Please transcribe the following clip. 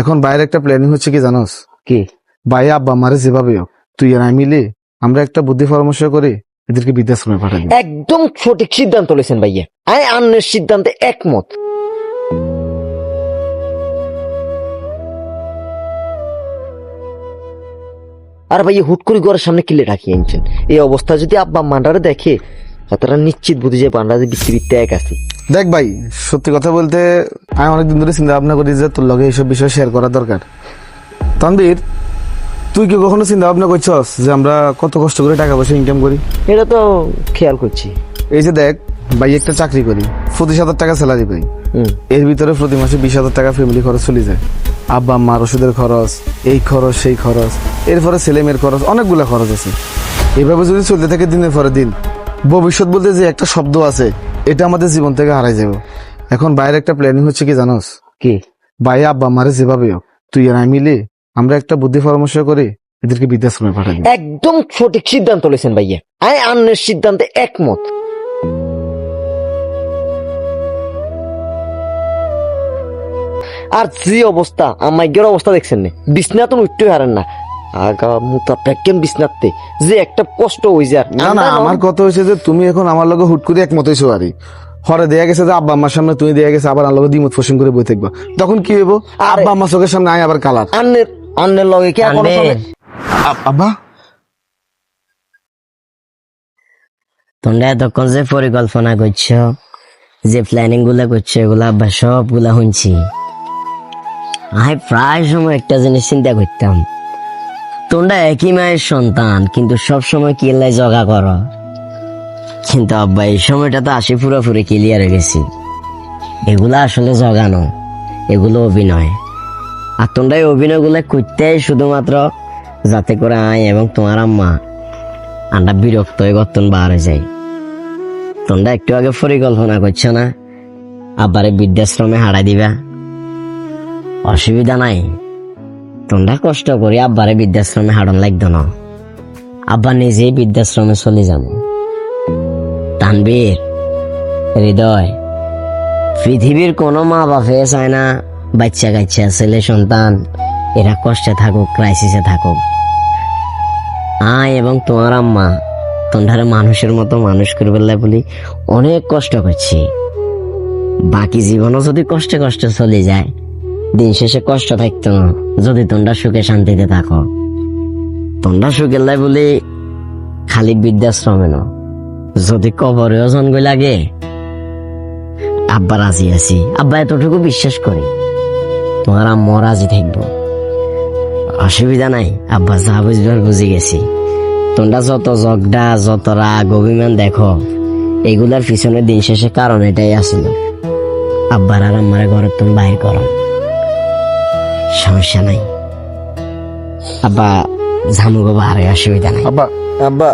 এখন বাইরে একটা প্ল্যানিং হচ্ছে কি জানোস? কি? ভাই আব্বা মারে যেভাবে হোক তুই আর আমি মিলে আমরা একটা বুদ্ধি পরামর্শ করে এদেরকে বৃদ্ধাশ্রমে পাঠাই দিই। একদম সঠিক সিদ্ধান্ত লইছেন ভাইয়া, আমি আন্নের সিদ্ধান্তে একমত। আর ভাইয়া হুট করে ঘরের সামনে কিলে রাখিয়ে আনছেন, এই অবস্থা যদি আব্বা মান্ডারে দেখে তারা নিশ্চিত বুঝি যে পান্ডা বিক্রিতে এক আছে। দেখ ভাই, সত্যি কথা বলতে আমি অনেকদিন ধরে চিন্তা ভাবনা করি যে তোর লগে এইসব বিষয় শেয়ার করা দরকার। তানবীর, তুই কি কখনো চিন্তা ভাবনা করছস যে আমরা কত কষ্ট করে টাকা পয়সা ইনকাম করি? এটা তো খেয়াল করছি। এই যে দেখ ভাই, একটা চাকরি করি, 25,000 টাকা স্যালারি পাই, এর ভিতরে প্রতি মাসে 20,000 টাকা ফ্যামিলি খরচ চলে যায়। আব্বা মার ওষুধের খরচ, এই খরচ সেই খরচ, এরপরে ছেলে মেয়ের খরচ, অনেকগুলো খরচ আছে। এভাবে যদি চলতে থাকে দিনের পরে দিন, ভবিষ্যৎ বলতে যে একটা শব্দ আছে এটা আমাদের জীবন থেকে হারাই যাব। এখন বাইরে একটা প্ল্যানিং হচ্ছে কি জানোস? কি? ভাই আব্বা মারে যেভাবে হোক তুই আর আমি মিলে আমরা একটা বুদ্ধি পরামর্শ করে এদেরকে বৃদ্ধাশ্রমে পাঠাই দিই। একদম সঠিক সিদ্ধান্ত লইছেন ভাইয়া, আমি আন্নের সিদ্ধান্তে একমত। আর যে অবস্থা আমাইগের অবস্থা দেখছেন না, বিছনাত উঠতে হারেন না, আগা মুতা প্যাকেন বিছনাতে যে একটা কষ্ট হয়ে যায়। না না, আমার কথা হয়েছে যে তুমি এখন আমার লগে হুট করে একমত হয়েছো। আরই হরে দেয়া গেছে যে আব্বা আম্মার সামনে তুমি দেয়া গেছে, আবার আমার লগে দ্বিমত পোষণ করে বই থাকবা, তখন কি হইব? আব্বা আম্মা চোখের সামনে আয় আবার কালার। আন্নের আন্নের লগে কি এখনো চলে? আব্বা তোমরা এতক্ষণ যে পরিকল্পনা করছো, যে প্ল্যানিং গুলা করছো, এগুলা আব্বা সবগুলা শুনছি। আমি প্রায় সময় একটা জিনিস চিন্তা করতাম, তোমরা একই মায়ের সন্তান কিন্তু সব সময় কি লাই জগা করো। কিন্তু আব্বা এই সময়টা তো আসি পুরোপুরি ক্লিয়ার হয়ে গেছি, এগুলা আসলে জগানো, এগুলো অভিনয়। আর তোমরা এই অভিনয় গুলা করতে শুধুমাত্র যাতে করে আয় এবং তোমার আম্মা আমরা বিরক্ত হয়ে গর্তন বার হয়ে যাই। তোমরা একটু আগে পরিকল্পনা করছো না আব্বারে বৃদ্ধাশ্রমে হারাই দিবা? অসুবিধা নাই, তোমরা কষ্ট করি আব্বারে বৃদ্ধাশ্রমে হারান লাগতো না, আব্বা নিজেই বৃদ্ধাশ্রমে চলে যাবো। তানবীর, হৃদয়, পৃথিবীর কোনো মা বাপে চায় না বাচ্চা কাচ্চা ছেলে সন্তান এরা কষ্টে থাকুক, ক্রাইসিসে থাকুক। আয় এবং তোমার আম্মা তোমরা মানুষের মতো মানুষ করে বললে বলি অনেক কষ্ট করছি। বাকি জীবনও যদি কষ্টে কষ্টে চলে যায়, দিন শেষে কষ্ট থাকতো না যদি তোমরা সুখে শান্তিতে থাকো। তোমরা সুখের লাই বলি খালি বৃদ্ধাশ্রমে না, যদি কবরেও জন্ম লাগে আব্বা রাজি আছি। আব্বা এতটুকু বিশ্বাস করি তোমার আম্মা রাজি থাকবো, অসুবিধা নাই। আব্বা যা বুঝবার বুঝে গেছি। তোমরা যত ঝগড়া, যত রাগ অভিমান দেখো, এগুলার পিছনে দিন শেষে কারণ এটাই আসল, আব্বার আর আম্মারে ঘরের তুমি বাহির করো, সমস্যা নাই। আব্বা ঝামুগো বাহারে, অসুবিধা নাই। আব্বা আব্বা